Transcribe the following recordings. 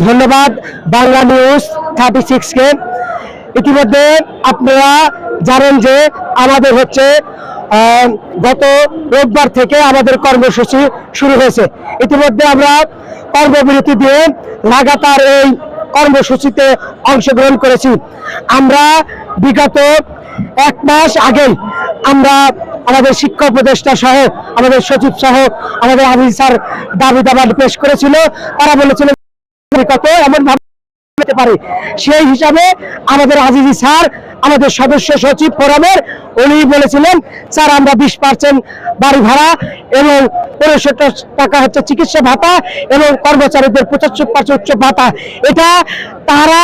ধন্যবাদ বাংলা নিউজ 36 কে। ইতিমধ্যে আপনারা জানেন যে আমাদের হচ্ছে গত রোববার থেকে আমাদের কর্মসূচি শুরু হয়েছে। ইতিমধ্যে আমরা কর্মবিরতি দিয়ে লাগাতার এই কর্মসূচিতে অংশগ্রহণ করেছি। আমরা বিগত 1 মাস আগেই আমরা আমাদের শিক্ষা উপদেষ্টা সহ আমাদের সচিব সহ আমাদের আজিজ স্যার দাবি পেশ করেছিল। তারা বলেছিল কত এমন ভাবে পারে, সেই হিসাবে আমাদের আজিজি স্যার আমাদের সদস্য সচিব ফোরামের উনি বলেছিলেন স্যার আমরা 20% বাড়ি ভাড়া এবং 65 টাকা হচ্ছে চিকিৎসা ভাতা এবং কর্মচারীদের 75% উচ্চ ভাতা, এটা তারা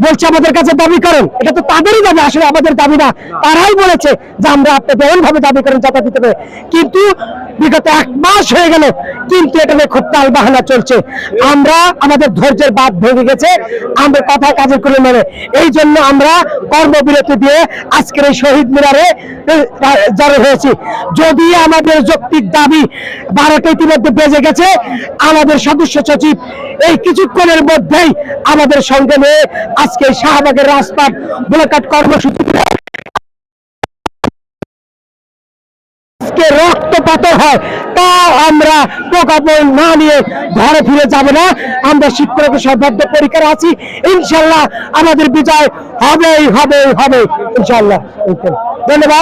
বলছে আমাদের কাছে দাবি করেন, এটা তো তাদেরই দাবি, আসলে আমাদের দাবি না। তারাই বলেছে যে আমরা আপনাদের এমন ভাবে দাবি করেন যাতে দিতে হবে, কিন্তু বিগত 1 মাস হয়ে গেল কিন্তু এটা নিয়ে খুব টাল বাহানা চলছে। আমরা আমাদের ধৈর্যের বাঁধ ভেঙে গেছে, আমরা কথা কাজে করে নেবে, এই জন্য আমরা কর্মবিরতি দিয়ে আজকের এই শহীদ মিনারে জড়ো হয়েছি। যদি আমাদের যৌক্তিক দাবি 12টা ইতিমধ্যে বেজে গেছে, আমাদের সদস্য সচিব এই কিছুক্ষণের মধ্যেই আমাদের সঙ্গে নিয়ে আজকে শাহবাগের রাজপথ ব্লকআউট কর্মসূচি রক্তপাত হয় তা আমরা প্রজ্ঞাপন না নিয়ে ঘরে ফিরে যাব না। আমরা শিক্ষকের সর্বাধ্য পরীক্ষা আছি, ইনশাল্লাহ আমাদের বিজয় হবেই হবে হবে ইনশাল্লাহ। ধন্যবাদ।